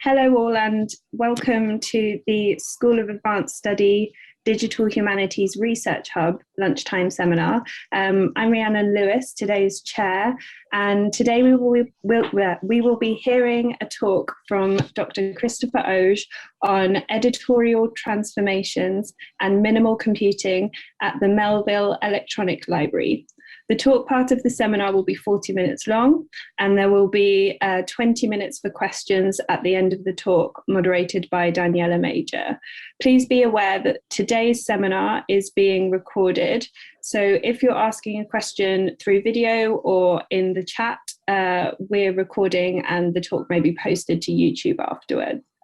Hello all and welcome to the School of Advanced Study Digital Humanities Research Hub lunchtime seminar. I'm Rhiannon Lewis, today's chair, and today we will be hearing a talk from Dr. Christopher Ohge on editorial transformations and minimal computing at the Melville Electronic Library. The talk part of the seminar will be 40 minutes long, and there will be 20 minutes for questions at the end of the talk, moderated by Daniela Major. Please be aware that today's seminar is being recorded. So if you're asking a question through video or in the chat, we're recording and the talk may be posted to YouTube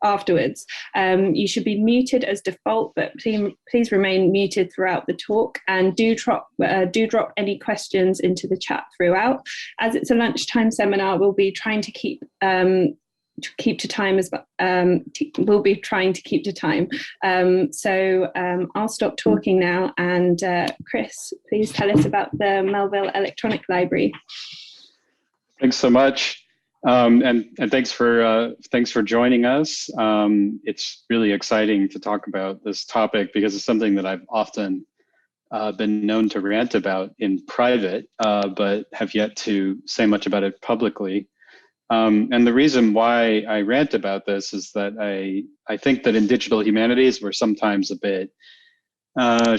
afterwards. You should be muted as default, but please remain muted throughout the talk, and do drop any questions into the chat throughout. As it's a lunchtime seminar, we'll be trying to keep to time So I'll stop talking now, and Chris, please tell us about the Melville Electronic Library. Thanks so much. And thanks for joining us. It's really exciting to talk about this topic because it's something that I've often been known to rant about in private, but have yet to say much about it publicly. And the reason why I rant about this is that I think that in digital humanities, we're sometimes a bit,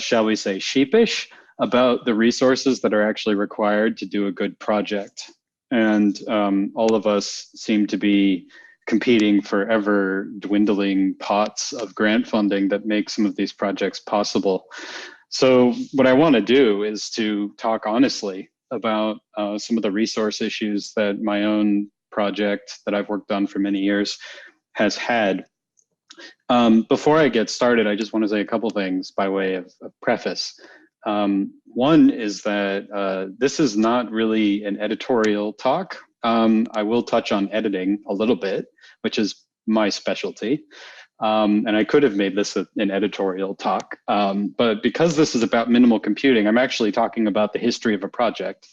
shall we say, sheepish about the resources that are actually required to do a good project. And all of us seem to be competing for ever dwindling pots of grant funding that make some of these projects possible. So what I want to do is to talk honestly about some of the resource issues that my own project that I've worked on for many years has had. Before I get started, I just want to say a couple things by way of preface. One is that this is not really an editorial talk. I will touch on editing a little bit, which is my specialty. And I could have made this an editorial talk, but because this is about minimal computing, I'm actually talking about the history of a project,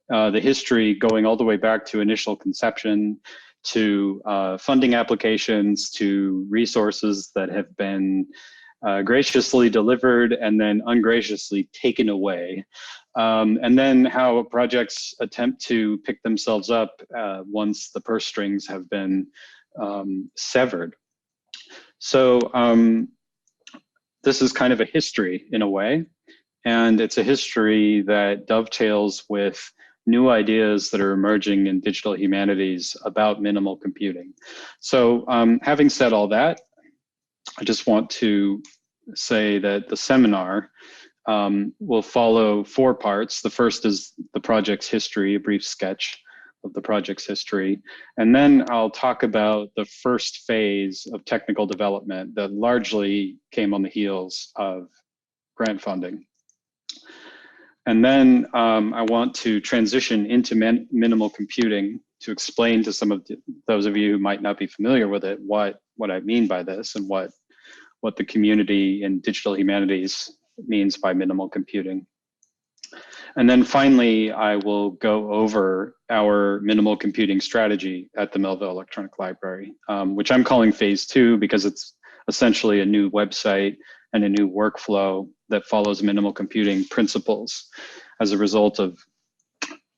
the history going all the way back to initial conception, to funding applications, to resources that have been graciously delivered and then ungraciously taken away. And then how projects attempt to pick themselves up once the purse strings have been severed. So this is kind of a history in a way, and it's a history that dovetails with new ideas that are emerging in digital humanities about minimal computing. So having said all that, I just want to say that the seminar will follow 4 parts. The first is the project's history, a brief sketch of the project's history. And then I'll talk about the first phase of technical development that largely came on the heels of grant funding. And then I want to transition into minimal computing to explain to some of those of you who might not be familiar with it what I mean by this and what the community in digital humanities means by minimal computing. And then finally, I will go over our minimal computing strategy at the Melville Electronic Library, which I'm calling phase 2 because it's essentially a new website and a new workflow that follows minimal computing principles as a result of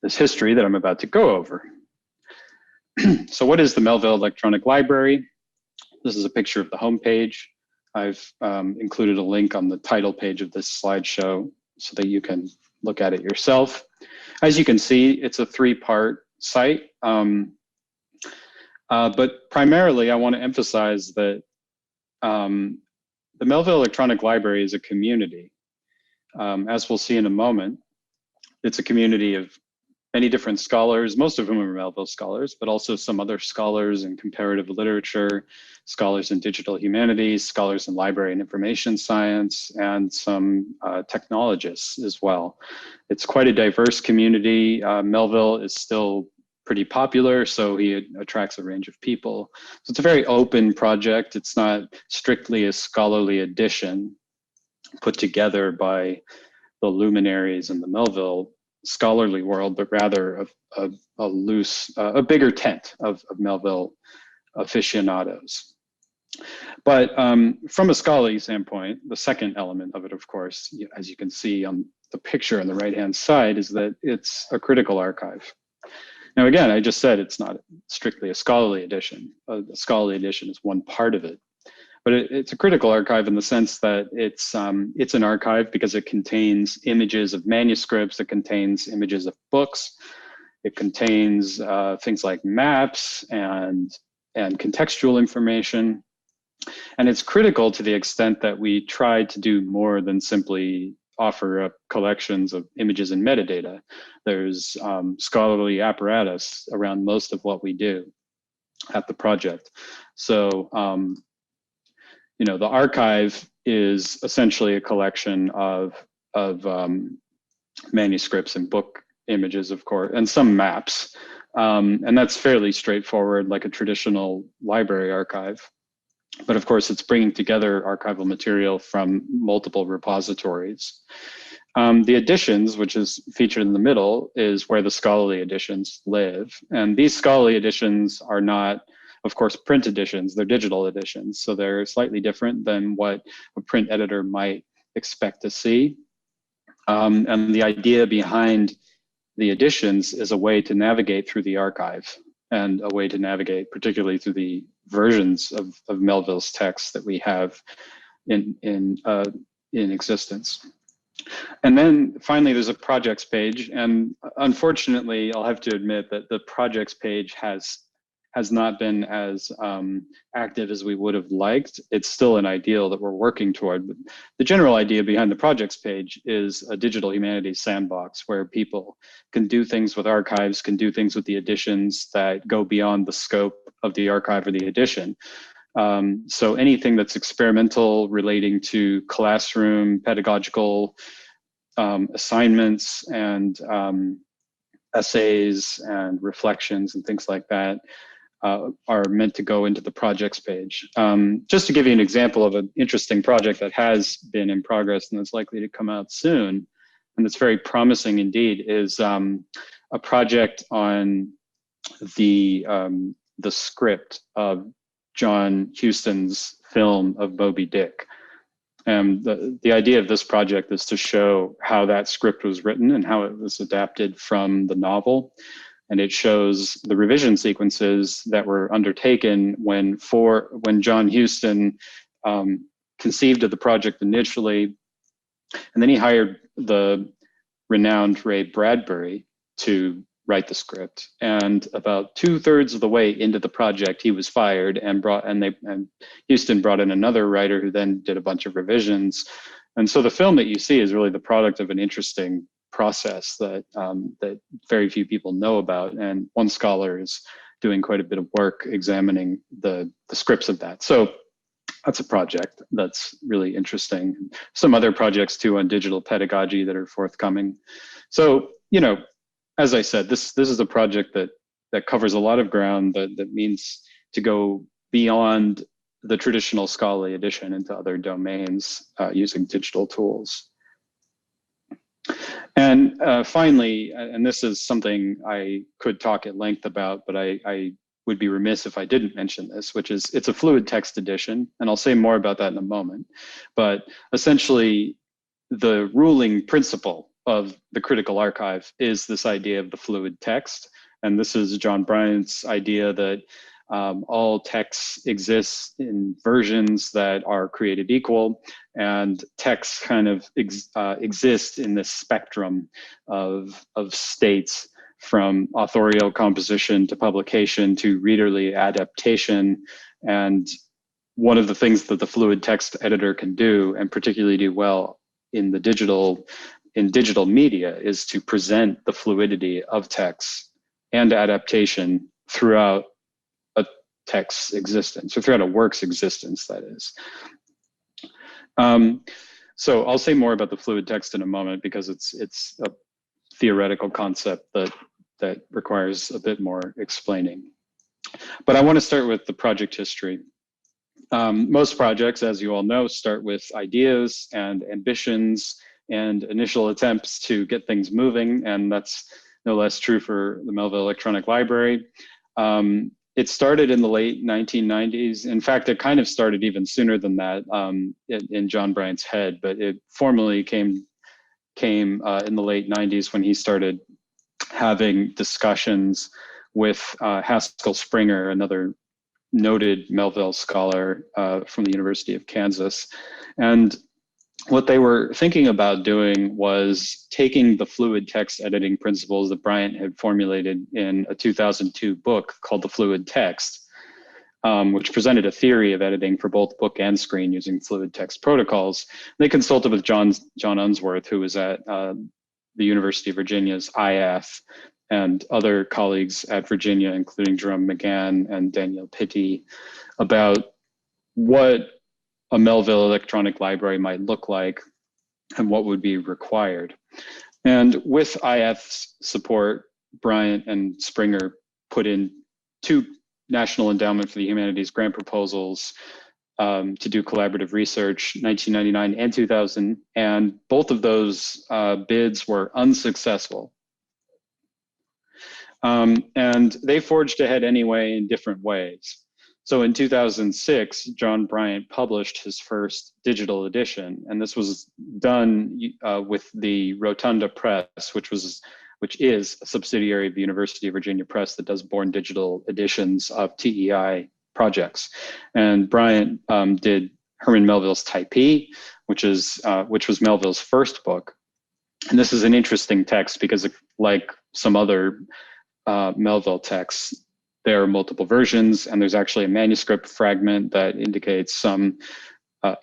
this history that I'm about to go over. So what is the Melville Electronic Library? This is a picture of the homepage. I've included a link on the title page of this slideshow so that you can look at it yourself. As you can see, it's a 3-part site, but primarily I want to emphasize that the Melville Electronic Library is a community. As we'll see in a moment, it's a community of many different scholars, most of whom are Melville scholars, but also some other scholars in comparative literature, scholars in digital humanities, scholars in library and information science, and some technologists as well. It's quite a diverse community. Melville is still pretty popular, so he attracts a range of people. So it's a very open project. It's not strictly a scholarly edition put together by the luminaries in the Melville scholarly world, but rather a loose, a bigger tent of Melville aficionados. But from a scholarly standpoint, the second element of it, of course, as you can see on the picture on the right-hand side, is that it's a critical archive. Now, again, I just said it's not strictly a scholarly edition. A scholarly edition is one part of it. But it's a critical archive in the sense that it's an archive because it contains images of manuscripts, it contains images of books, it contains things like maps and contextual information. And it's critical to the extent that we try to do more than simply offer up collections of images and metadata. There's scholarly apparatus around most of what we do at the project. So, you know, the archive is essentially a collection of manuscripts and book images, of course, and some maps. And that's fairly straightforward, like a traditional library archive. But of course, it's bringing together archival material from multiple repositories. The editions, which is featured in the middle, is where the scholarly editions live. And these scholarly editions are not, of course, print editions, they're digital editions. So they're slightly different than what a print editor might expect to see. And the idea behind the editions is a way to navigate through the archive and a way to navigate particularly through the versions of Melville's text that we have in existence. And then finally, there's a projects page. And unfortunately, I'll have to admit that the projects page has not been as active as we would have liked. It's still an ideal that we're working toward. But the general idea behind the projects page is a digital humanities sandbox where people can do things with archives, can do things with the editions that go beyond the scope of the archive or the edition. So anything that's experimental relating to classroom, pedagogical assignments and essays and reflections and things like that are meant to go into the projects page. Just to give you an example of an interesting project that has been in progress and is likely to come out soon, and it's very promising indeed, is a project on the script of John Huston's film of Moby Dick. The idea of this project is to show how that script was written and how it was adapted from the novel. And it shows the revision sequences that were undertaken when John Huston conceived of the project initially. And then he hired the renowned Ray Bradbury to write the script. And about 2/3 of the way into the project, he was fired and Huston brought in another writer who then did a bunch of revisions. And so the film that you see is really the product of an interesting process that very few people know about. And one scholar is doing quite a bit of work examining the scripts of that. So that's a project that's really interesting. Some other projects too on digital pedagogy that are forthcoming. So, you know, as I said, this is a project that covers a lot of ground that means to go beyond the traditional scholarly edition into other domains using digital tools. And finally, and this is something I could talk at length about, but I would be remiss if I didn't mention this, which is it's a fluid text edition, and I'll say more about that in a moment. But essentially, the ruling principle of the critical archive is this idea of the fluid text. And this is John Bryant's idea that all texts exist in versions that are created equal, and texts kind of exist in this spectrum of states, from authorial composition to publication to readerly adaptation. And one of the things that the fluid text editor can do, and particularly do well in digital media, is to present the fluidity of text and adaptation throughout a text's existence, or throughout a work's existence, that is. So I'll say more about the fluid text in a moment, because it's a theoretical concept that requires a bit more explaining. But I want to start with the project history. Most projects, as you all know, start with ideas and ambitions and initial attempts to get things moving, and that's no less true for the Melville Electronic Library. it started in the late 1990s. In fact, it kind of started even sooner than that in John Bryant's head, but it formally came in the late 90s when he started having discussions with Haskell Springer, another noted Melville scholar from the University of Kansas. And what they were thinking about doing was taking the fluid text editing principles that Bryant had formulated in a 2002 book called The Fluid Text, which presented a theory of editing for both book and screen using fluid text protocols. They consulted with John Unsworth, who was at the University of Virginia's IF, and other colleagues at Virginia, including Jerome McGann and Danielle Pitti, about what a Melville Electronic Library might look like and what would be required. And with IF's support, Bryant and Springer put in 2 National Endowment for the Humanities grant proposals to do collaborative research, 1999 and 2000, and both of those bids were unsuccessful. And they forged ahead anyway in different ways. So in 2006, John Bryant published his first digital edition, and this was done with the Rotunda Press, which is a subsidiary of the University of Virginia Press that does born digital editions of TEI projects. And Bryant did Herman Melville's Typee, which was Melville's first book. And this is an interesting text because, like some other Melville texts, there are multiple versions, and there's actually a manuscript fragment that indicates some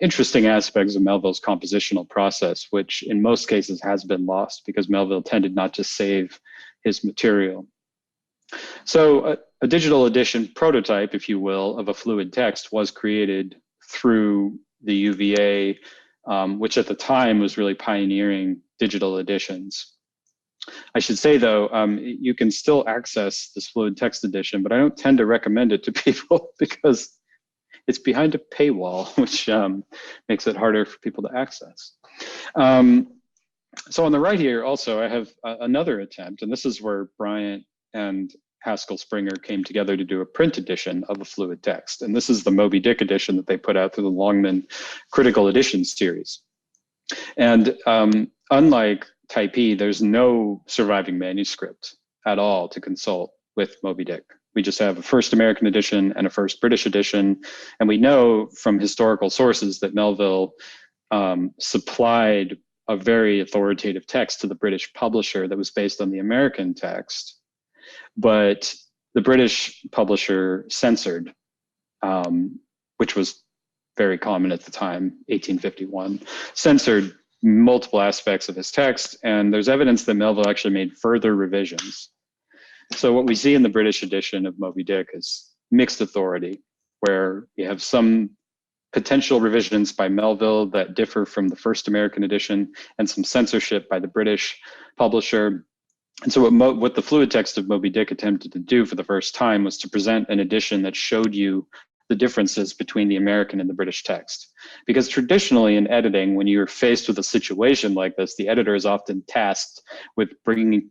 interesting aspects of Melville's compositional process, which in most cases has been lost because Melville tended not to save his material. So a digital edition prototype, if you will, of a fluid text was created through the UVA, which at the time was really pioneering digital editions. I should say, though, you can still access this fluid text edition, but I don't tend to recommend it to people because it's behind a paywall, which makes it harder for people to access. So on the right here, also, I have another attempt, and this is where Bryant and Haskell Springer came together to do a print edition of a fluid text. And this is the Moby Dick edition that they put out through the Longman Critical Editions series. And unlike Typee, there's no surviving manuscript at all to consult with Moby Dick. We just have a first American edition and a first British edition. And we know from historical sources that Melville supplied a very authoritative text to the British publisher that was based on the American text. But the British publisher censored, which was very common at the time, 1851, censored multiple aspects of his text, and there's evidence that Melville actually made further revisions. So what we see in the British edition of Moby Dick is mixed authority, where you have some potential revisions by Melville that differ from the first American edition, and some censorship by the British publisher. And so what the fluid text of Moby Dick attempted to do for the first time was to present an edition that showed you the differences between the American and the British text. Because traditionally in editing, when you're faced with a situation like this, the editor is often tasked with bringing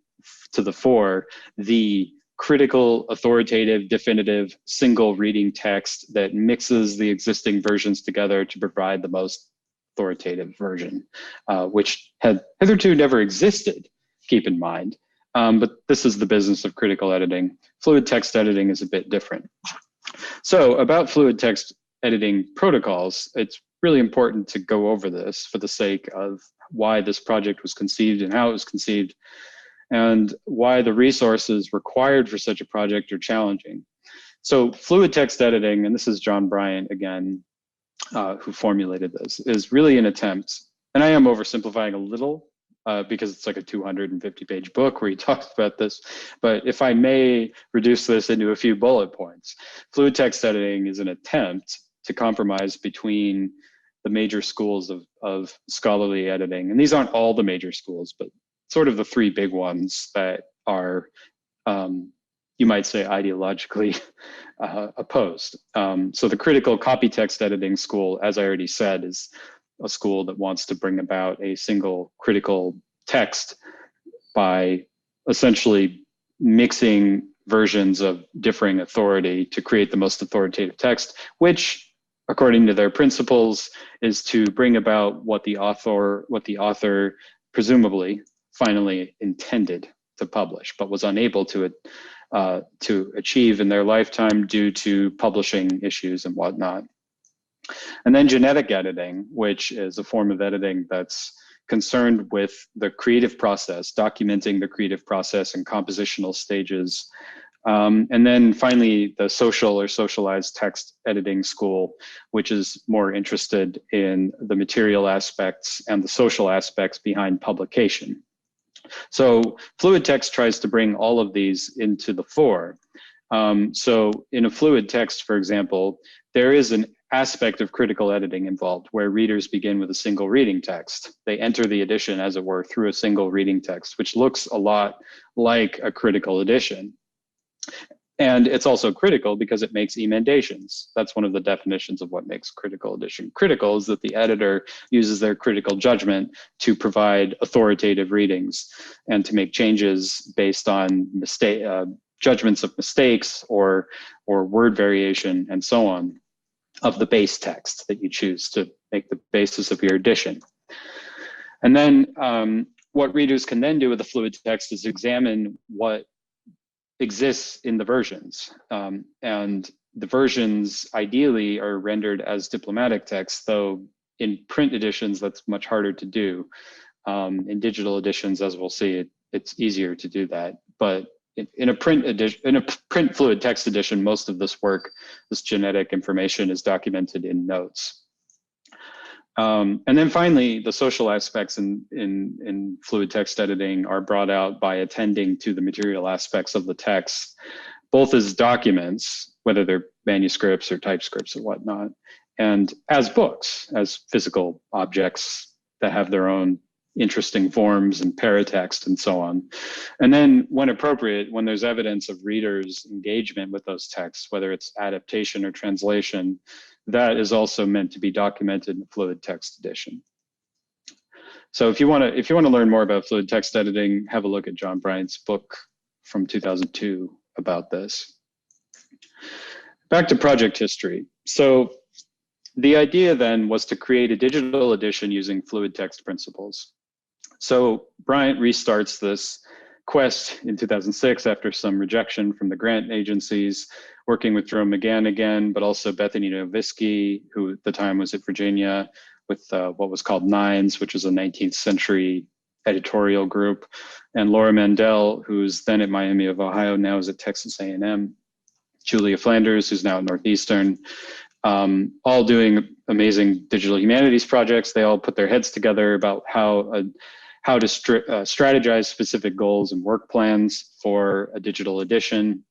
to the fore the critical, authoritative, definitive, single reading text that mixes the existing versions together to provide the most authoritative version, which had hitherto never existed, keep in mind. But this is the business of critical editing. Fluid text editing is a bit different. So about fluid text editing protocols, it's really important to go over this for the sake of why this project was conceived and how it was conceived, and why the resources required for such a project are challenging. So fluid text editing, and this is John Bryant again, who formulated this, is really an attempt, and I am oversimplifying a little, because it's like a 250-page book where he talks about this. But if I may reduce this into a few bullet points, fluid text editing is an attempt to compromise between the major schools of scholarly editing. And these aren't all the major schools, but sort of the 3 big ones that are, you might say, ideologically opposed. So the critical copy text editing school, as I already said, is a school that wants to bring about a single critical text by essentially mixing versions of differing authority to create the most authoritative text, which, according to their principles, is to bring about what the author presumably finally intended to publish, but was unable to achieve in their lifetime due to publishing issues and whatnot. And then genetic editing, which is a form of editing that's concerned with the creative process, documenting the creative process and compositional stages. And then finally, the social or socialized text editing school, which is more interested in the material aspects and the social aspects behind publication. So fluid text tries to bring all of these into the fore. So in a fluid text, for example, there is an aspect of critical editing involved where readers begin with a single reading text. They enter the edition, as it were, through a single reading text, which looks a lot like a critical edition. And it's also critical because it makes emendations. That's one of the definitions of what makes critical edition critical, is that the editor uses their critical judgment to provide authoritative readings and to make changes based on judgments of mistakes or word variation and so on of the base text that you choose to make the basis of your edition. And then what readers can then do with the fluid text is examine what exists in the versions. And the versions ideally are rendered as diplomatic text, though in print editions, that's much harder to do. In digital editions, as we'll see, it's easier to do that. But in a print fluid text edition, most of this work, this genetic information, is documented in notes. And then finally, the social aspects in fluid text editing are brought out by attending to the material aspects of the text, both as documents, whether they're manuscripts or typescripts or whatnot, and as books, as physical objects that have their own interesting forms and paratext and so on. And then when appropriate, when there's evidence of readers' engagement with those texts, whether it's adaptation or translation, that is also meant to be documented in fluid text edition. So if you want to learn more about fluid text editing, have a look at John Bryant's book from 2002 about this. Back to project history. So the idea then was to create a digital edition using fluid text principles. So Bryant restarts this quest in 2006 after some rejection from the grant agencies, working with Jerome McGann again, but also Bethany Novisky, who at the time was at Virginia, with what was called Nines, which was a 19th century editorial group, and Laura Mandel, who's then at Miami of Ohio, now is at Texas A&M, Julia Flanders, who's now at Northeastern, all doing amazing digital humanities projects. They all put their heads together about how to strategize specific goals and work plans for a digital edition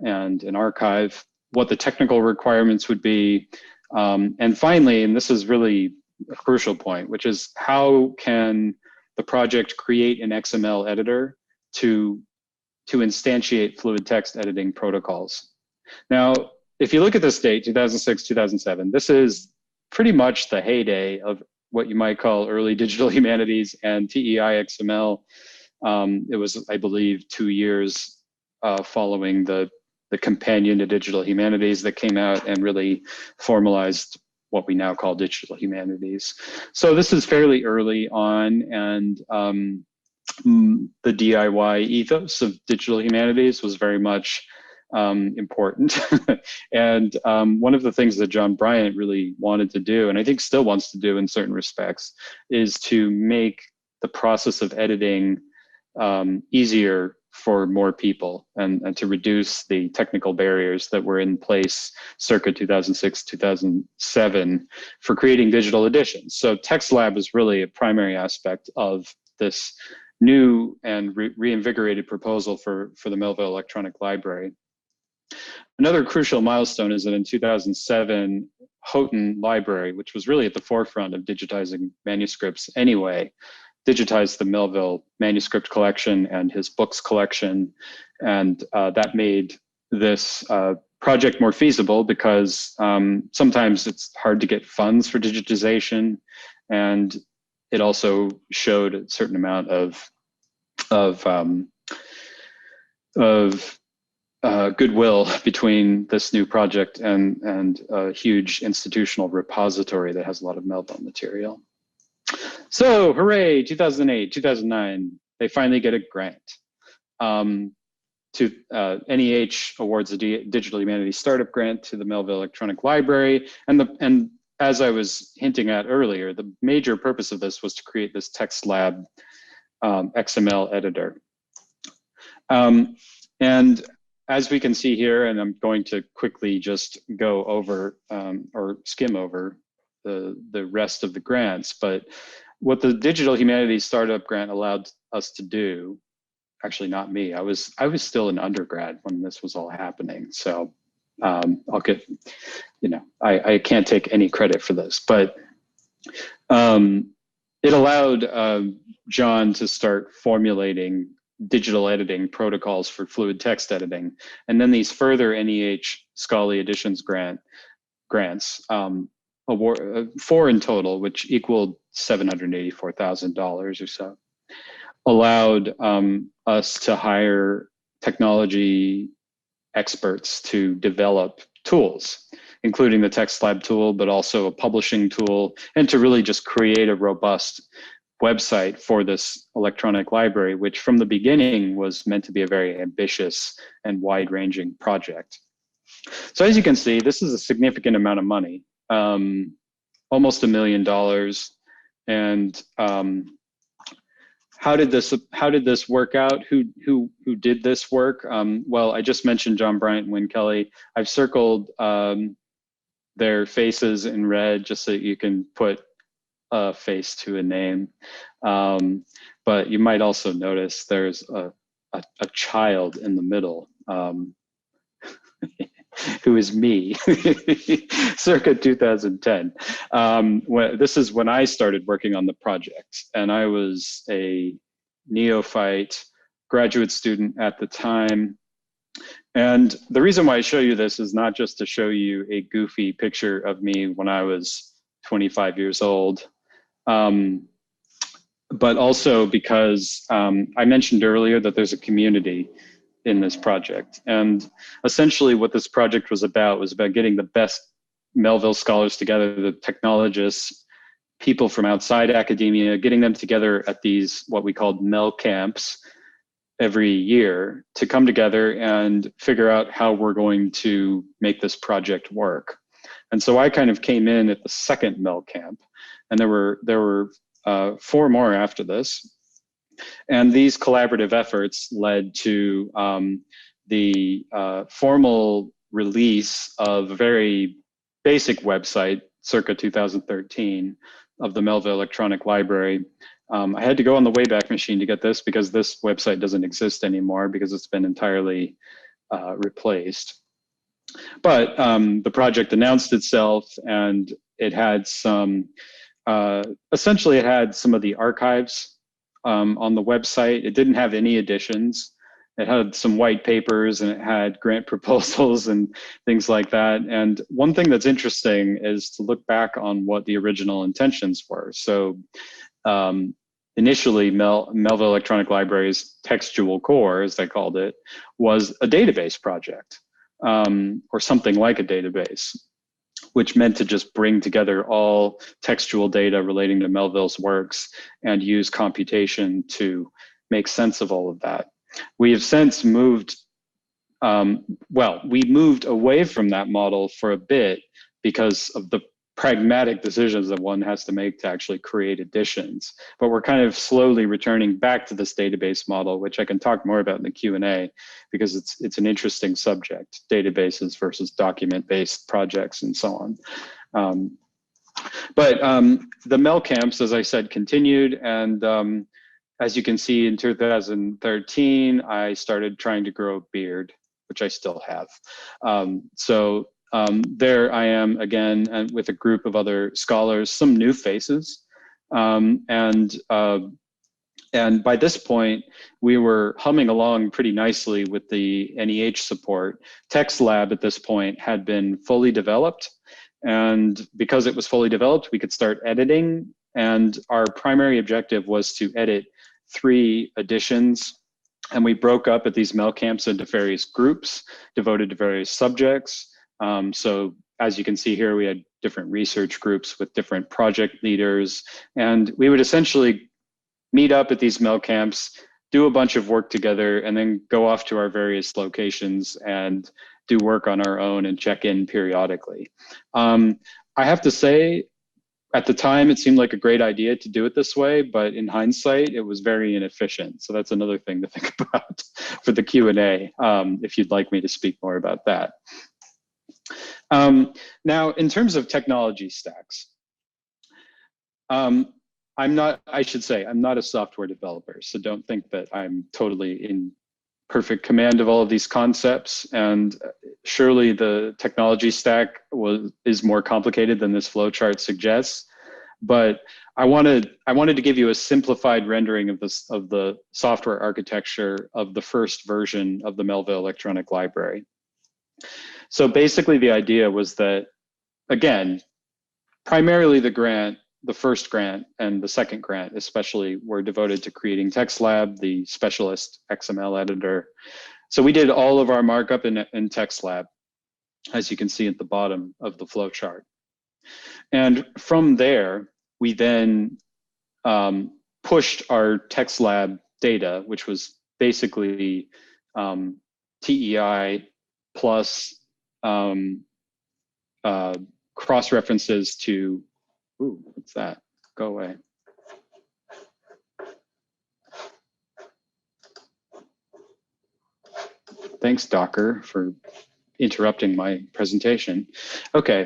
and an archive, what the technical requirements would be. And finally, and this is really a crucial point, which is how can the project create an XML editor to instantiate fluid text editing protocols. Now, if you look at this date, 2006, 2007, this is pretty much the heyday of what you might call early digital humanities and TEI XML. It was, I believe, 2 years following the companion to digital humanities that came out and really formalized what we now call digital humanities. So this is fairly early on, and the DIY ethos of digital humanities was very much important. And one of the things that John Bryant really wanted to do, and I think still wants to do in certain respects, is to make the process of editing easier for more people and to reduce the technical barriers that were in place circa 2006, 2007 for creating digital editions. So TextLab is really a primary aspect of this new and reinvigorated proposal for the Melville Electronic Library. Another crucial milestone is that in 2007, Houghton Library, which was really at the forefront of digitizing manuscripts anyway, digitized the Melville manuscript collection and his books collection. And that made this project more feasible because sometimes it's hard to get funds for digitization. And it also showed a certain amount of goodwill between this new project and a huge institutional repository that has a lot of Melville material. So hooray, 2008, 2009, they finally get a grant. NEH awards a Digital Humanities Startup Grant to the Melville Electronic Library. And as I was hinting at earlier, the major purpose of this was to create this TextLab XML editor. And as we can see here, and I'm going to quickly just go over or skim over the rest of the grants, but what the Digital Humanities Startup Grant allowed us to do, actually not me, I was still an undergrad when this was all happening. So I'll get, I can't take any credit for this, but it allowed John to start formulating digital editing protocols for fluid text editing. And then these further NEH Scholarly Editions grants, four in total, which equaled $784,000 or so, allowed us to hire technology experts to develop tools, including the TextLab tool, but also a publishing tool, and to really just create a robust website for this electronic library, which from the beginning was meant to be a very ambitious and wide-ranging project. So as you can see, this is a significant amount of money, almost $1 million. And how did this work out? Who did this work? Well, I just mentioned John Bryant and Wynne Kelly. I've circled their faces in red just so you can put a face to a name. But you might also notice there's a child in the middle, who is me, circa 2010. This is when I started working on the project, and I was a neophyte graduate student at the time. And the reason why I show you this is not just to show you a goofy picture of me when I was 25 years old, but also because I mentioned earlier that there's a community in this project. And essentially what this project was about getting the best Melville scholars together, the technologists, people from outside academia, getting them together at these, what we called Mel camps every year to come together and figure out how we're going to make this project work. And so I kind of came in at the second Mel camp, and there were 4 more after this. And these collaborative efforts led to the formal release of a very basic website, circa 2013, of the Melville Electronic Library. I had to go on the Wayback Machine to get this because this website doesn't exist anymore because it's been entirely replaced. But the project announced itself, and it had some, essentially it had some of the archives on the website. It didn't have any additions. It had some white papers, and it had grant proposals and things like that. And one thing that's interesting is to look back on what the original intentions were. So initially, Melville Electronic Library's textual core, as they called it, was a database project, or something like a database, which meant to just bring together all textual data relating to Melville's works and use computation to make sense of all of that. We have since moved, we moved away from that model for a bit because of the pragmatic decisions that one has to make to actually create editions. But we're kind of slowly returning back to this database model, which I can talk more about in the Q&A because it's an interesting subject, databases versus document-based projects and so on. But the Mel camps, as I said, continued. And as you can see, in 2013, I started trying to grow a beard, which I still have. There I am again, and with a group of other scholars, some new faces. And by this point, we were humming along pretty nicely with the NEH support. TextLab at this point had been fully developed. And because it was fully developed, we could start editing. And our primary objective was to edit 3 editions And we broke up at these mel camps into various groups devoted to various subjects. So as you can see here, we had different research groups with different project leaders, and we would essentially meet up at these mel camps, do a bunch of work together, and then go off to our various locations and do work on our own and check in periodically. I have to say, at the time, it seemed like a great idea to do it this way, but in hindsight, it was very inefficient. So that's another thing to think about for the Q&A, if you'd like me to speak more about that. Now, in terms of technology stacks, I'm not a software developer, so don't think that I'm totally in perfect command of all of these concepts. And surely the technology stack is more complicated than this flowchart suggests. But I wanted to give you a simplified rendering of the software architecture of the first version of the Melville Electronic Library. So basically the idea was that, again, primarily the first grant and the second grant especially were devoted to creating TextLab, the specialist XML editor. So we did all of our markup in TextLab, as you can see at the bottom of the flowchart. And from there, we then pushed our TextLab data, which was basically TEI plus cross-references to, ooh, what's that? Go away. Thanks, Docker, for interrupting my presentation. Okay,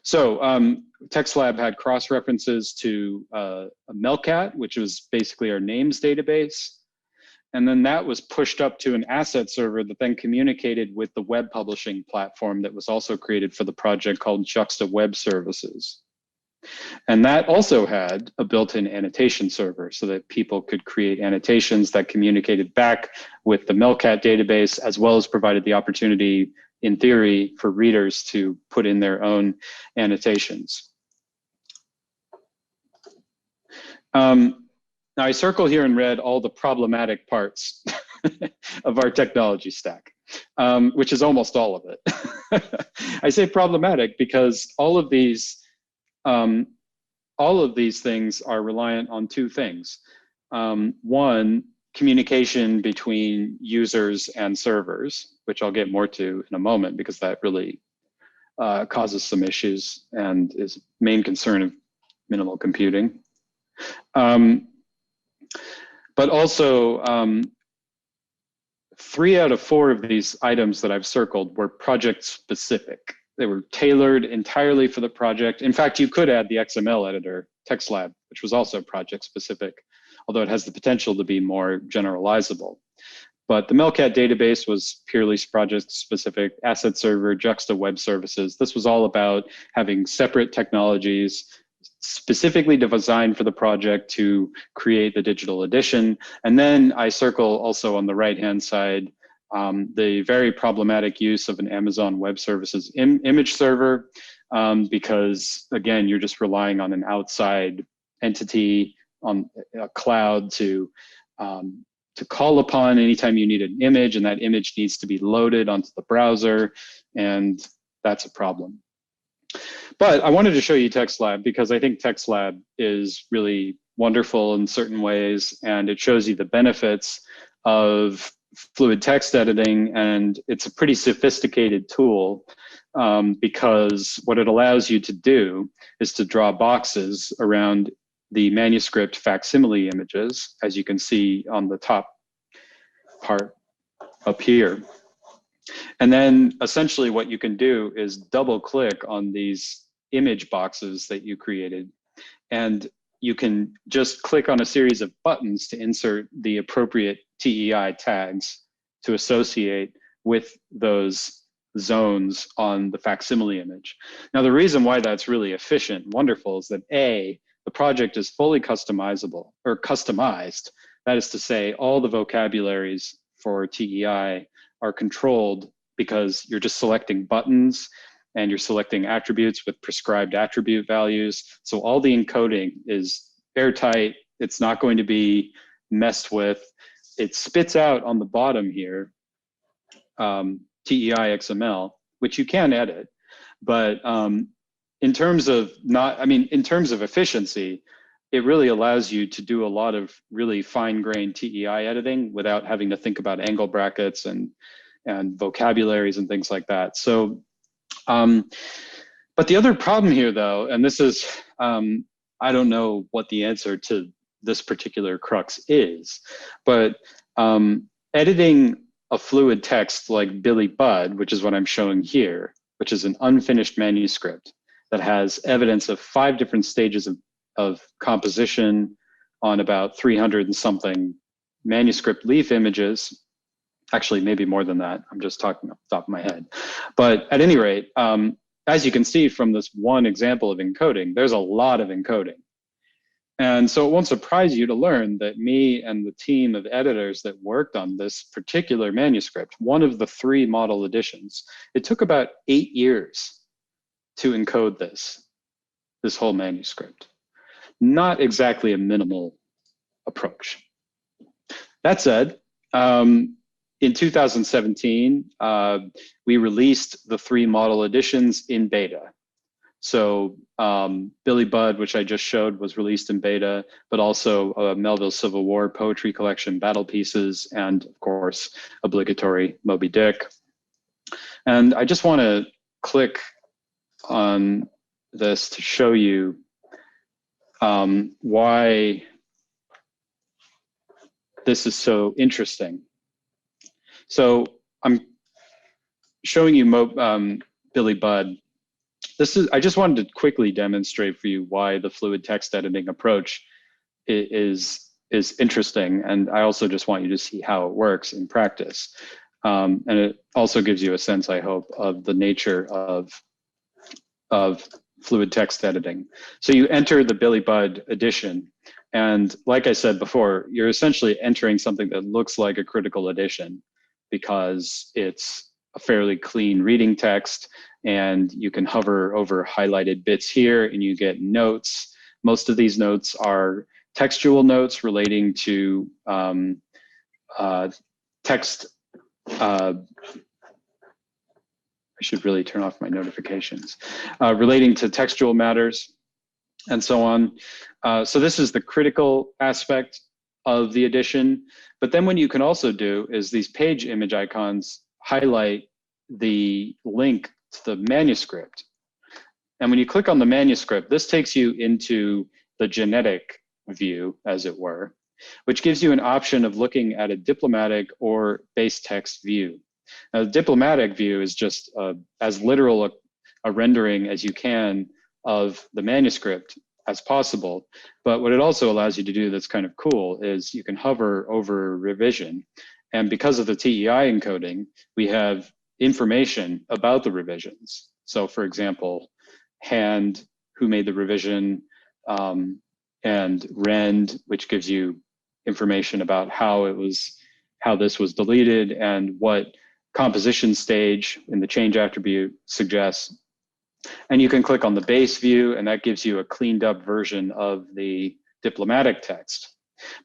TextLab had cross-references to a Melcat, which was basically our names database. And then that was pushed up to an asset server that then communicated with the web publishing platform that was also created for the project called Juxta Web Services. And that also had a built-in annotation server so that people could create annotations that communicated back with the Melcat database, as well as provided the opportunity, in theory, for readers to put in their own annotations. Now I circle here in red all the problematic parts of our technology stack, which is almost all of it. I say problematic because all of these things are reliant on two things. One, communication between users and servers, which I'll get more to in a moment because that really causes some issues and is main concern of minimal computing. But also, 3 out of 4 of these items that I've circled were project specific. They were tailored entirely for the project. In fact, you could add the XML editor, TextLab, which was also project specific, although it has the potential to be more generalizable. But the Melcat database was purely project specific, asset server, Juxta Web Services. This was all about having separate technologies specifically designed for the project to create the digital edition. And then I circle also on the right-hand side the very problematic use of an Amazon Web Services image server, because again, you're just relying on an outside entity on a cloud to call upon anytime you need an image, and that image needs to be loaded onto the browser, and that's a problem. But I wanted to show you TextLab because I think TextLab is really wonderful in certain ways, and it shows you the benefits of fluid text editing, and it's a pretty sophisticated tool because what it allows you to do is to draw boxes around the manuscript facsimile images, as you can see on the top part up here. And then essentially what you can do is double click on these image boxes that you created, and you can just click on a series of buttons to insert the appropriate TEI tags to associate with those zones on the facsimile image. Now, the reason why that's really efficient and wonderful is that A, the project is fully customizable or customized. That is to say, all the vocabularies for TEI are controlled because you're just selecting buttons and you're selecting attributes with prescribed attribute values. So all the encoding is airtight. It's not going to be messed with. it spits out on the bottom here, TEI XML, which you can edit, but in terms of in terms of efficiency, it really allows you to do a lot of really fine-grained TEI editing without having to think about angle brackets and vocabularies and things like that. So, but the other problem here, though, and this is, I don't know what the answer to this particular crux is, but editing a fluid text like Billy Budd, which is what I'm showing here, which is an unfinished manuscript that has evidence of 5 different stages of composition on about 300 and something manuscript leaf images. Actually, maybe more than that. I'm just talking off the top of my head. But at any rate, as you can see from this one example of encoding, there's a lot of encoding. And so it won't surprise you to learn that me and the team of editors that worked on this particular manuscript, one of the 3 model editions, it took about 8 years to encode this whole manuscript. Not exactly a minimal approach. That said, in 2017, we released the 3 model editions in beta. So Billy Budd, which I just showed, was released in beta, but also Melville Civil War poetry collection, Battle Pieces, and of course, obligatory Moby Dick. And I just want to click on this to show you why this is so interesting. So I'm showing you Billy Budd. I just wanted to quickly demonstrate for you why the fluid text editing approach is interesting. And I also just want you to see how it works in practice. And it also gives you a sense, I hope, of the nature of fluid text editing. So you enter the Billy Budd edition. And like I said before, you're essentially entering something that looks like a critical edition because it's a fairly clean reading text, and you can hover over highlighted bits here and you get notes. Most of these notes are textual notes relating to text. I should really turn off my notifications. Relating to textual matters and so on. So this is the critical aspect of the edition. But then what you can also do is these page image icons highlight the link to the manuscript. And when you click on the manuscript, this takes you into the genetic view, as it were, which gives you an option of looking at a diplomatic or base text view. Now, the diplomatic view is just as literal a rendering as you can of the manuscript as possible. But what it also allows you to do that's kind of cool is you can hover over revision. And because of the TEI encoding, we have information about the revisions. So for example, hand, who made the revision, and rend, which gives you information about how this was deleted and what composition stage in the change attribute suggests. And you can click on the base view, and that gives you a cleaned up version of the diplomatic text.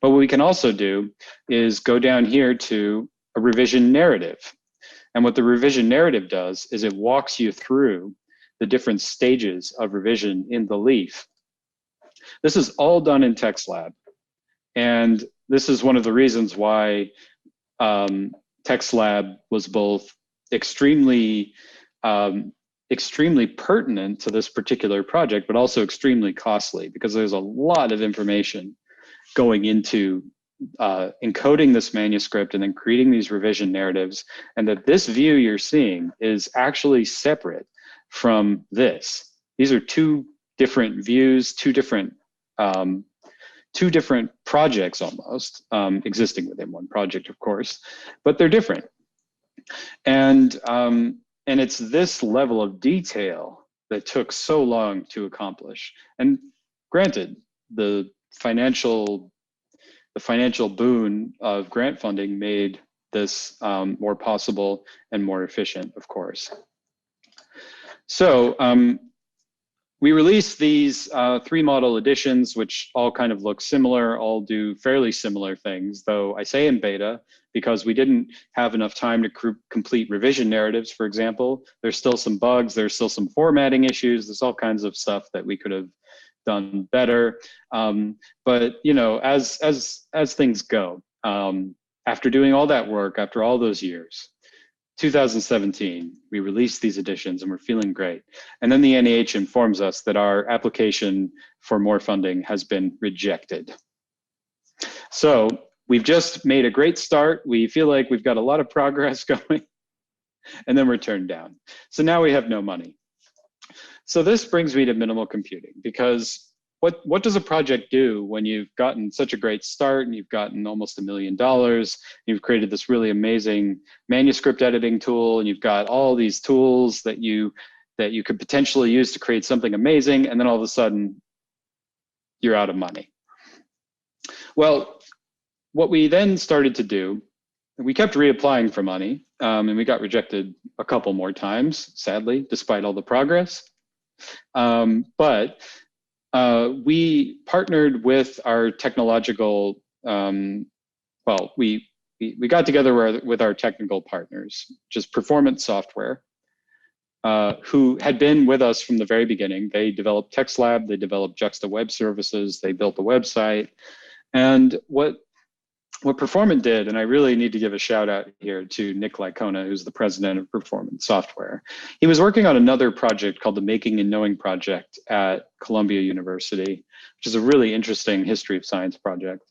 But what we can also do is go down here to a revision narrative. And what the revision narrative does is it walks you through the different stages of revision in the leaf. This is all done in TextLab. And this is one of the reasons why TextLab was both extremely pertinent to this particular project, but also extremely costly, because there's a lot of information going into encoding this manuscript and then creating these revision narratives, and that this view you're seeing is actually separate from this. These are 2 different views, 2 different projects almost, existing within one project, of course, but they're different. And it's this level of detail that took so long to accomplish. And granted, the financial boon of grant funding made this more possible and more efficient, of course. So we released these 3 model editions, which all kind of look similar, all do fairly similar things, though I say in beta because we didn't have enough time to complete revision narratives, for example. There's still some bugs, there's still some formatting issues, there's all kinds of stuff that we could have done better. But you know, as things go, after doing all that work, after all those years, 2017, we released these editions and we're feeling great. And then the NEH informs us that our application for more funding has been rejected. So we've just made a great start. We feel like we've got a lot of progress going, and then we're turned down. So now we have no money. So this brings me to minimal computing, because what does a project do when you've gotten such a great start and you've gotten almost $1 million, you've created this really amazing manuscript editing tool, and you've got all these tools that you could potentially use to create something amazing, and then all of a sudden you're out of money? Well, what we then started to do, we kept reapplying for money, and we got rejected a couple more times, sadly, despite all the progress. But we partnered with our technological, well, we got together with our technical partners, just Performance Software, who had been with us from the very beginning. They developed TextLab, they developed Juxta Web Services, they built the website. And what Performant did, and I really need to give a shout out here to Nick Lycona, who's the president of Performance Software. He was working on another project called the Making and Knowing Project at Columbia University, which is a really interesting history of science project.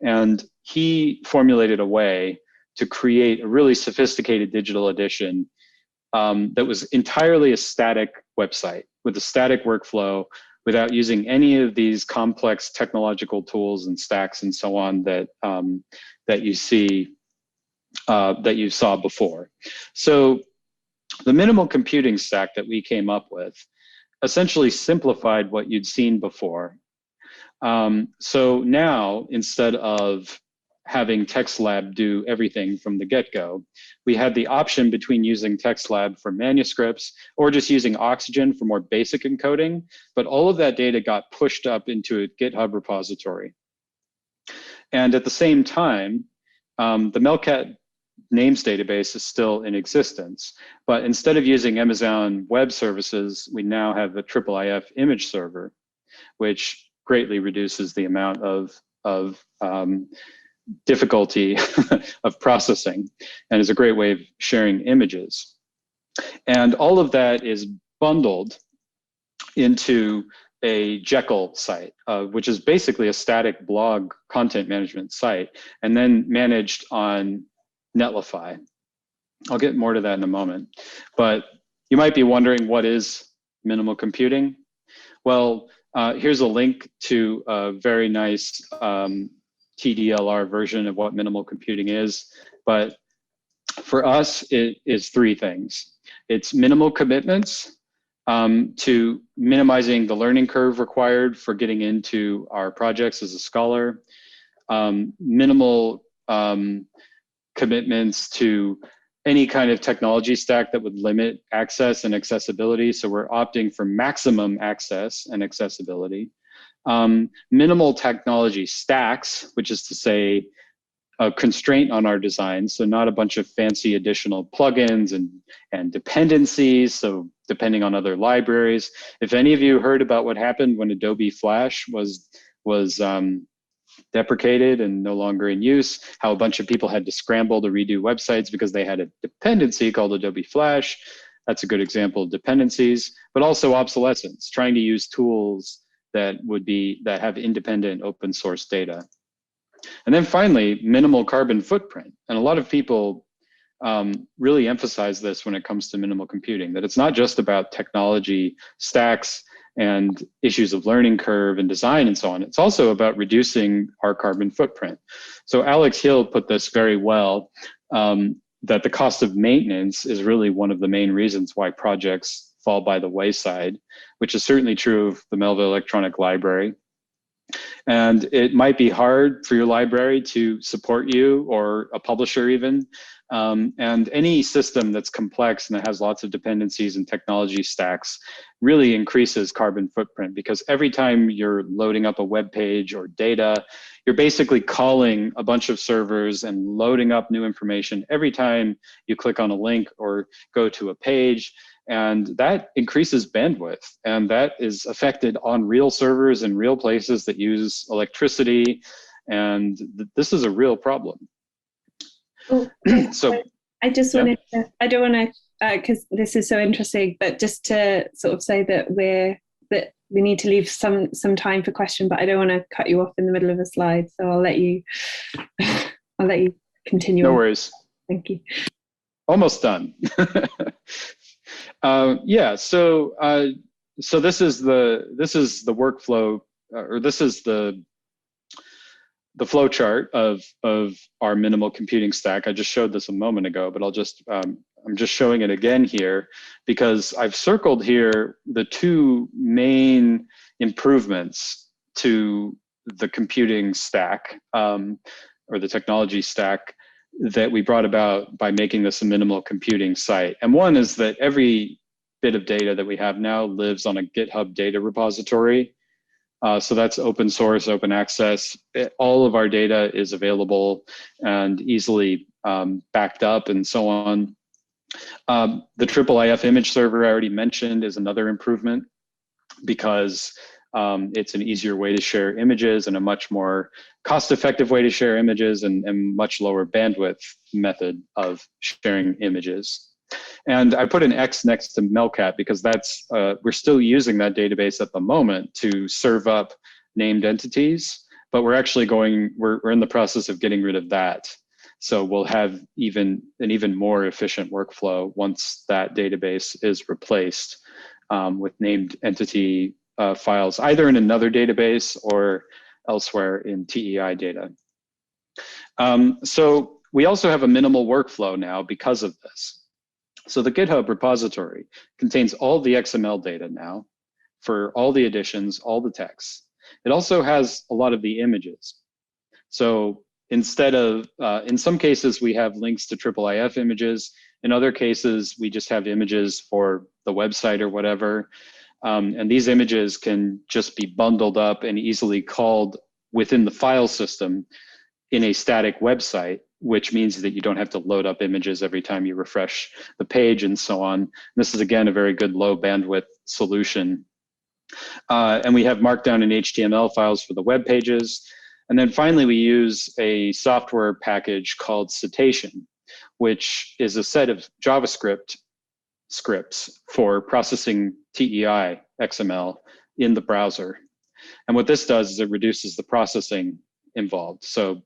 And he formulated a way to create a really sophisticated digital edition that was entirely a static website with a static workflow, without using any of these complex technological tools and stacks and so on that you saw before. So the minimal computing stack that we came up with essentially simplified what you'd seen before. So now, instead of having TextLab do everything from the get-go, we had the option between using TextLab for manuscripts or just using Oxygen for more basic encoding, but all of that data got pushed up into a GitHub repository. And at the same time, the Melcat names database is still in existence, but instead of using Amazon Web Services, we now have a IIIF image server, which greatly reduces the amount of difficulty of processing, and is a great way of sharing images. And all of that is bundled into a Jekyll site, which is basically a static blog content management site, and then managed on Netlify. I'll get more to that in a moment. But you might be wondering, what is minimal computing? Well, here's a link to a very nice TDLR version of what minimal computing is. But for us, it is 3 things. It's minimal commitments to minimizing the learning curve required for getting into our projects as a scholar, minimal commitments to any kind of technology stack that would limit access and accessibility. So we're opting for maximum access and accessibility. Minimal technology stacks, which is to say a constraint on our design. So not a bunch of fancy additional plugins and dependencies. So depending on other libraries. If any of you heard about what happened when Adobe Flash was deprecated and no longer in use, how a bunch of people had to scramble to redo websites because they had a dependency called Adobe Flash. That's a good example of dependencies, but also obsolescence, trying to use tools that have independent open source data. And then finally, minimal carbon footprint. And a lot of people really emphasize this when it comes to minimal computing, that it's not just about technology stacks and issues of learning curve and design and so on. It's also about reducing our carbon footprint. So Alex Hill put this very well, that the cost of maintenance is really one of the main reasons why projects fall by the wayside, which is certainly true of the Melville Electronic Library. And it might be hard for your library to support you, or a publisher even. And any system that's complex and that has lots of dependencies and technology stacks really increases carbon footprint, because every time you're loading up a web page or data, you're basically calling a bunch of servers and loading up new information every time you click on a link or go to a page. And that increases bandwidth, and that is affected on real servers in real places that use electricity. And this is a real problem. Oh, So I just wanted to, I don't want to, because this is so interesting, but just to sort of say that we need to leave some time for question, but I don't want to cut you off in the middle of a slide, so I'll let you continue. No worries. Thank you. Almost done. Yeah. So this is the workflow, or this is the flow chart of our minimal computing stack. I just showed this a moment ago, but I'm just showing it again here, because I've circled here the two main improvements to the computing stack, or the technology stack, that we brought about by making this a minimal computing site. And one is that every bit of data that we have now lives on a GitHub data repository. So that's open source, open access. All of our data is available and easily backed up and so on. The IIIF image server I already mentioned is another improvement, because it's an easier way to share images and a much more cost-effective way to share images, and much lower bandwidth method of sharing images. And I put an X next to Melcat because that's we're still using that database at the moment to serve up named entities, but we're actually we're in the process of getting rid of that. So we'll have an even more efficient workflow once that database is replaced with named entity files, either in another database or elsewhere in TEI data. So we also have a minimal workflow now because of this. So the GitHub repository contains all the XML data now for all the editions, all the texts. It also has a lot of the images. So instead of, in some cases, we have links to IIIF images. In other cases, we just have images for the website or whatever. And these images can just be bundled up and easily called within the file system in a static website, which means that you don't have to load up images every time you refresh the page and so on. And this is, again, a very good low bandwidth solution. And we have Markdown and HTML files for the web pages. And then finally, we use a software package called Citation, which is a set of JavaScript scripts for processing TEI XML in the browser. And what this does is it reduces the processing involved. So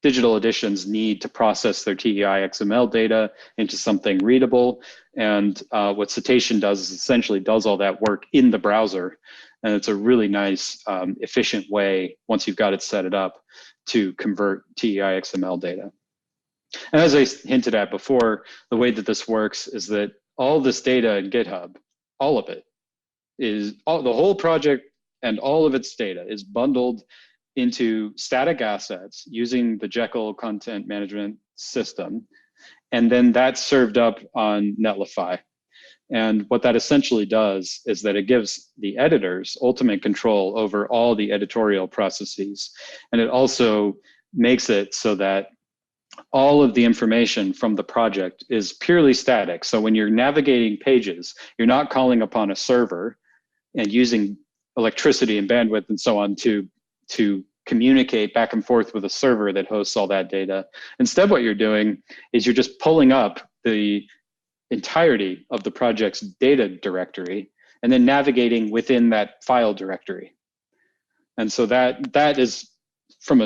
digital editions need to process their TEI XML data into something readable. And what Citation does is essentially does all that work in the browser. And it's a really nice, efficient way, once you've got it set it up, to convert TEI XML data. And as I hinted at before, the way that this works is that all this data in GitHub, all of it, the whole project and all of its data is bundled into static assets using the Jekyll content management system. And then that's served up on Netlify. And what that essentially does is that it gives the editors ultimate control over all the editorial processes. And it also makes it so that all of the information from the project is purely static. So when you're navigating pages, you're not calling upon a server and using electricity and bandwidth and so on to communicate back and forth with a server that hosts all that data. Instead, what you're doing is you're just pulling up the entirety of the project's data directory and then navigating within that file directory. And so that is from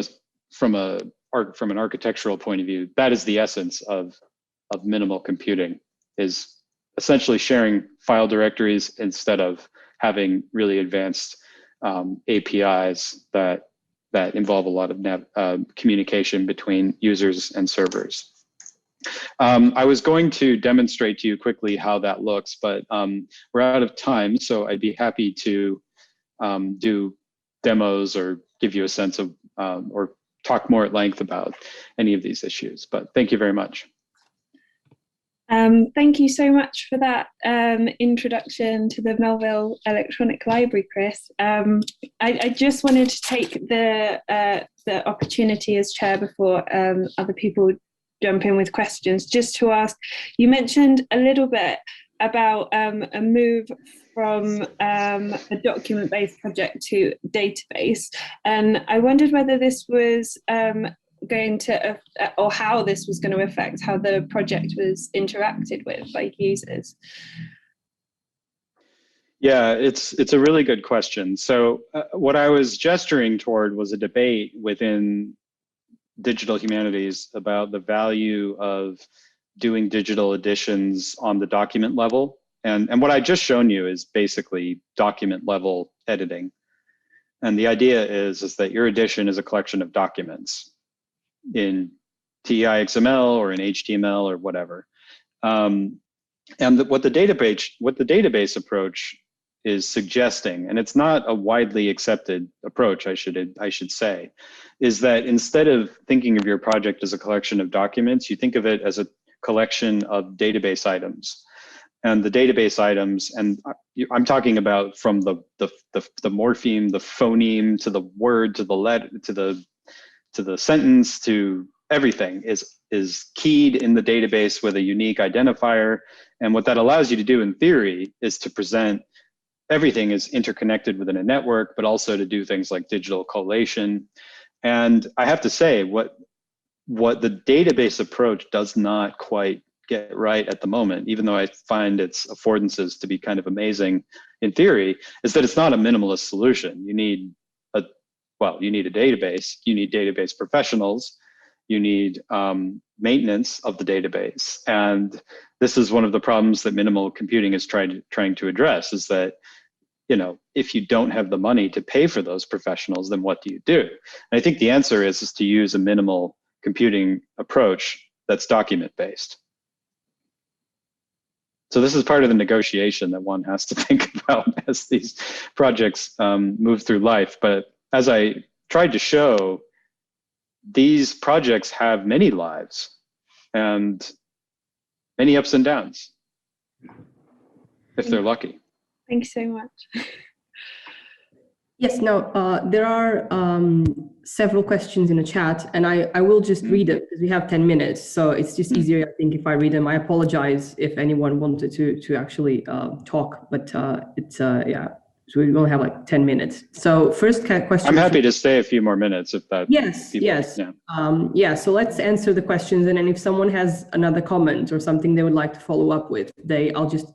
an architectural point of view, that is the essence of minimal computing, is essentially sharing file directories instead of having really advanced APIs that involve a lot of communication between users and servers. I was going to demonstrate to you quickly how that looks, but we're out of time, so I'd be happy to do demos or give you a sense of or talk more at length about any of these issues. But thank you very much. Thank you so much for that introduction to the Melville Electronic Library, Chris. I just wanted to take the opportunity as chair before other people jump in with questions, just to ask, you mentioned a little bit about a move from a document-based project to database, and I wondered whether this was going to, or how this was going to affect how the project was interacted with by users. Yeah, it's a really good question. So what I was gesturing toward was a debate within digital humanities about the value of doing digital editions on the document level. And what I just shown you is basically document level editing. And the idea is that your edition is a collection of documents in TIXML or in HTML or whatever. And what the database approach is suggesting, and it's not a widely accepted approach, I should say, is that instead of thinking of your project as a collection of documents, you think of it as a collection of database items. And the database items, and I'm talking about from the morpheme, the phoneme, to the word, to the letter, to the sentence, to everything is keyed in the database with a unique identifier. And what that allows you to do in theory is to present everything is interconnected within a network, but also to do things like digital collation. And I have to say, what the database approach does not quite get right at the moment, even though I find its affordances to be kind of amazing in theory, is that it's not a minimalist solution. You need a database, you need database professionals, you need maintenance of the database. And this is one of the problems that minimal computing is trying to address, is that, if you don't have the money to pay for those professionals, then what do you do? And I think the answer is to use a minimal computing approach that's document-based. So this is part of the negotiation that one has to think about as these projects move through life. But as I tried to show, these projects have many lives and many ups and downs, if they're lucky. Thanks so much. Yes, no, there are several questions in the chat, and I will just read it because we have 10 minutes. So it's just easier, I think, if I read them. I apologize if anyone wanted to actually talk, but yeah, so we only have like 10 minutes. So first question. I'm happy to stay a few more minutes if that. Yes, yes. Yeah, so let's answer the questions, and then if someone has another comment or something they would like to follow up with, they just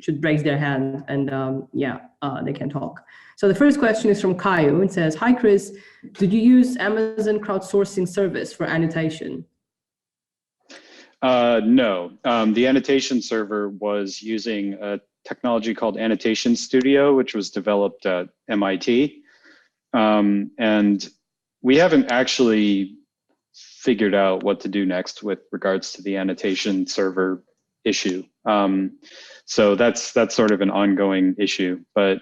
should raise their hand, and they can talk. So the first question is from Caio. It says, "Hi Chris, did you use Amazon crowdsourcing service for annotation?" No, the Annotation Server was using a technology called Annotation Studio, which was developed at MIT. And we haven't actually figured out what to do next with regards to the Annotation Server issue. So that's sort of an ongoing issue. But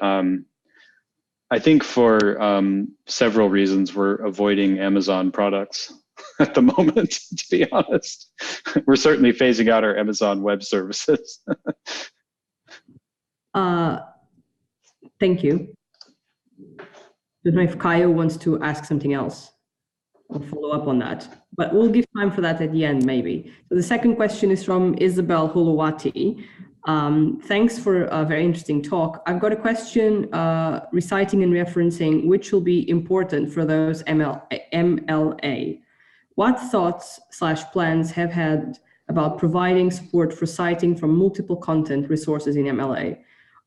I think for several reasons, we're avoiding Amazon products at the moment, to be honest. We're certainly phasing out our Amazon Web Services. Thank you. I don't know if Caio wants to ask something else or follow up on that, but we'll give time for that at the end, maybe. So the second question is from Isabel Hulawati. Thanks for a very interesting talk. I've got a question, reciting and referencing, which will be important for those MLA. What thoughts/plans have had about providing support for citing from multiple content resources in MLA?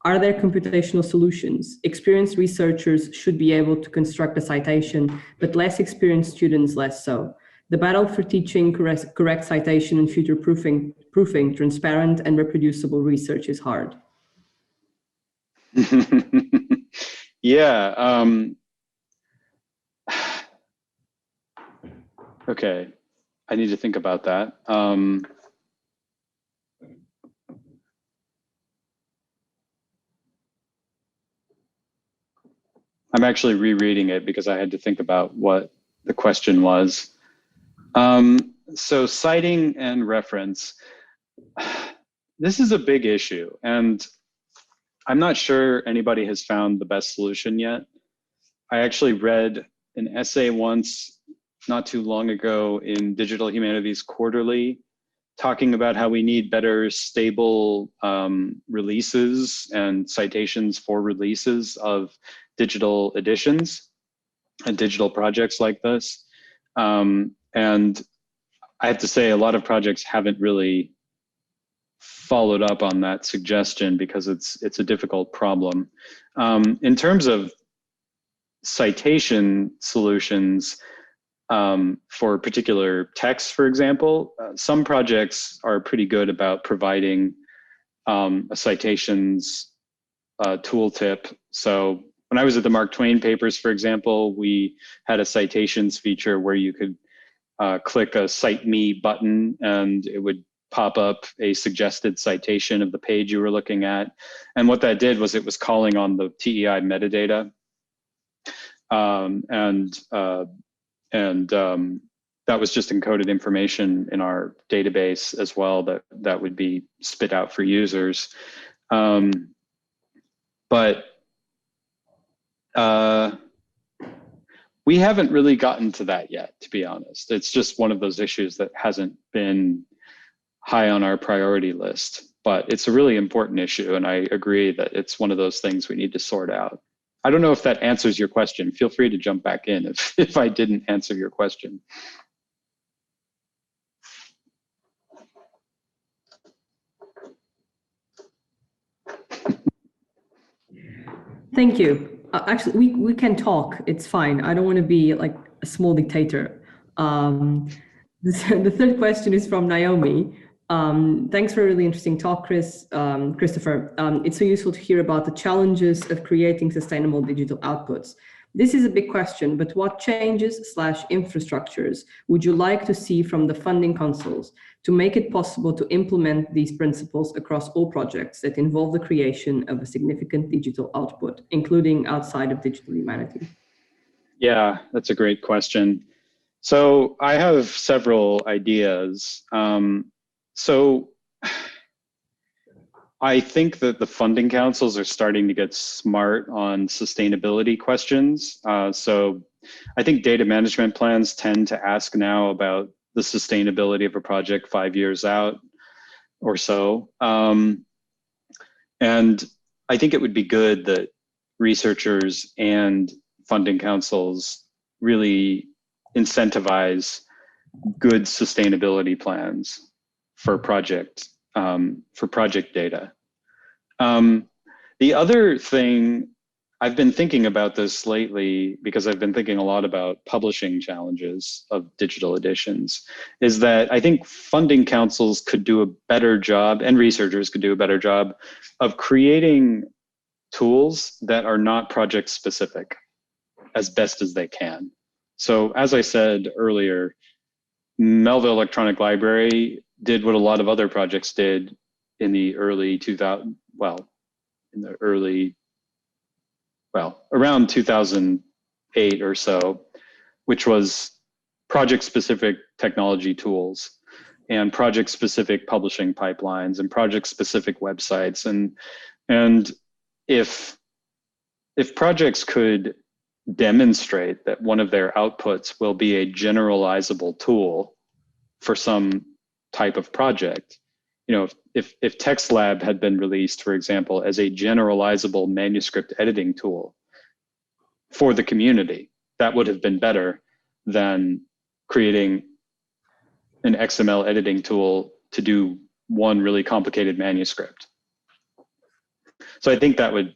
Are there computational solutions? Experienced researchers should be able to construct a citation, but less experienced students less so. The battle for teaching correct citation and future proofing transparent and reproducible research is hard. Yeah. Okay, I need to think about that. I'm actually rereading it because I had to think about what the question was. So citing and reference, this is a big issue, and I'm not sure anybody has found the best solution yet. I actually read an essay once, not too long ago, in Digital Humanities Quarterly, talking about how we need better stable releases and citations for releases of digital editions and digital projects like this. And I have to say, a lot of projects haven't really followed up on that suggestion because it's a difficult problem. In terms of citation solutions for particular texts, for example, some projects are pretty good about providing a citations tooltip. So when I was at the Mark Twain papers, for example, we had a citations feature where you could click a Cite Me button and it would pop up a suggested citation of the page you were looking at. And what that did was it was calling on the TEI metadata. That was just encoded information in our database as well that would be spit out for users. But we haven't really gotten to that yet, to be honest. It's just one of those issues that hasn't been high on our priority list, but it's a really important issue, and I agree that it's one of those things we need to sort out. I don't know if that answers your question. Feel free to jump back in if I didn't answer your question. Thank you. Actually, we can talk. It's fine. I don't want to be like a small dictator. The third question is from Naomi. Thanks for a really interesting talk, Christopher. It's so useful to hear about the challenges of creating sustainable digital outputs. This is a big question, but what changes/infrastructures would you like to see from the funding consoles to make it possible to implement these principles across all projects that involve the creation of a significant digital output, including outside of digital humanities? Yeah, that's a great question. So I have several ideas. So I think that the funding councils are starting to get smart on sustainability questions. So I think data management plans tend to ask now about the sustainability of a project 5 years out or so. And I think it would be good that researchers and funding councils really incentivize good sustainability plans for project data. The other thing, I've been thinking about this lately because I've been thinking a lot about publishing challenges of digital editions, is that I think funding councils could do a better job, and researchers could do a better job of creating tools that are not project specific as best as they can. So as I said earlier, Melville Electronic Library did what a lot of other projects did in the early 2000, around 2008 or so, which was project-specific technology tools and project-specific publishing pipelines and project-specific websites. And if projects could demonstrate that one of their outputs will be a generalizable tool for some type of project, you know, if TextLab had been released, for example, as a generalizable manuscript editing tool for the community, that would have been better than creating an XML editing tool to do one really complicated manuscript. So I think that would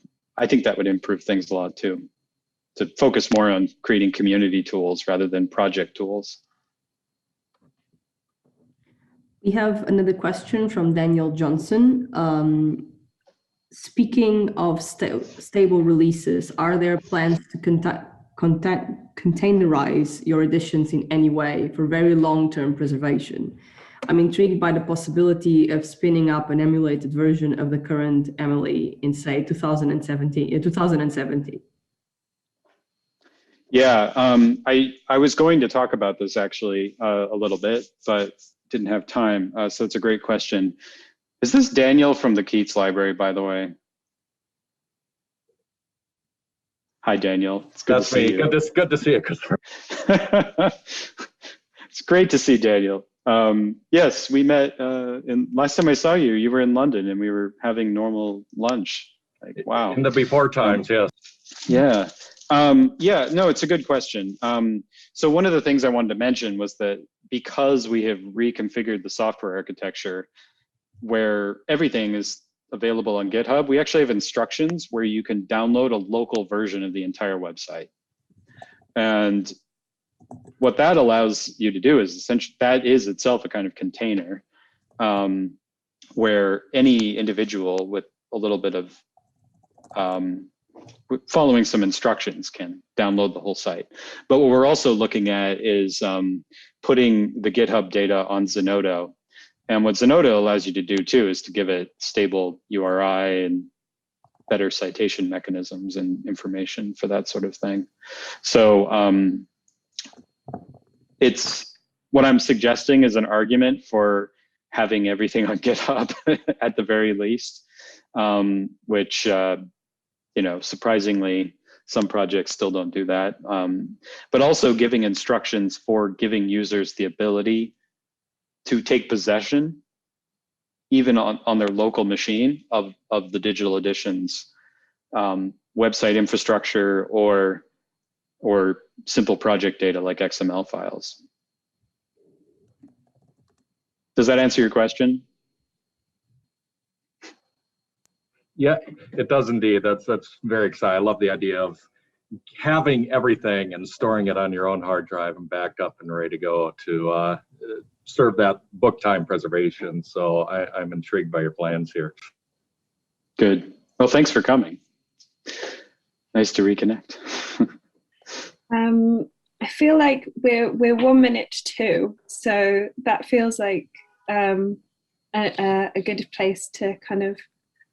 improve things a lot too, to focus more on creating community tools rather than project tools. We have another question from Daniel Johnson. Speaking of stable releases, are there plans to containerize your editions in any way for very long-term preservation? I'm intrigued by the possibility of spinning up an emulated version of the current Emily in, say, 2070. Yeah, I was going to talk about this actually a little bit, but didn't have time. So it's a great question. Is this Daniel from the Keats Library, by the way? Hi, Daniel. It's good That's to see me. you. Good to see you, Christopher. It's great to see Daniel. Yes, we met. Last time I saw you, you were in London, and we were having normal lunch. Like, wow. In the before times, yes. Yeah. Yeah. No, it's a good question. So one of the things I wanted to mention was that because we have reconfigured the software architecture, where everything is available on GitHub, we actually have instructions where you can download a local version of the entire website. And what that allows you to do is essentially, that is itself a kind of container where any individual with a little bit of following some instructions can download the whole site. But what we're also looking at is putting the GitHub data on Zenodo. And what Zenodo allows you to do too is to give it stable URI and better citation mechanisms and information for that sort of thing. So it's what I'm suggesting is an argument for having everything on GitHub at the very least, which you know, surprisingly, some projects still don't do that. But also giving instructions for giving users the ability to take possession, even on their local machine, of the digital editions, website infrastructure, or simple project data like XML files. Does that answer your question? Yeah, it does indeed. That's very exciting. I love the idea of having everything and storing it on your own hard drive and backed up and ready to go to serve that book time preservation. So I'm intrigued by your plans here. Good. Well, thanks for coming. Nice to reconnect. I feel like we're 1 minute to 2, so that feels like a good place to kind of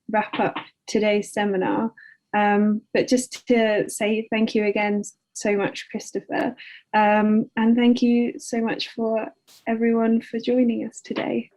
wrap up today's seminar. But just to say thank you again so much, Christopher, and thank you so much for everyone for joining us today.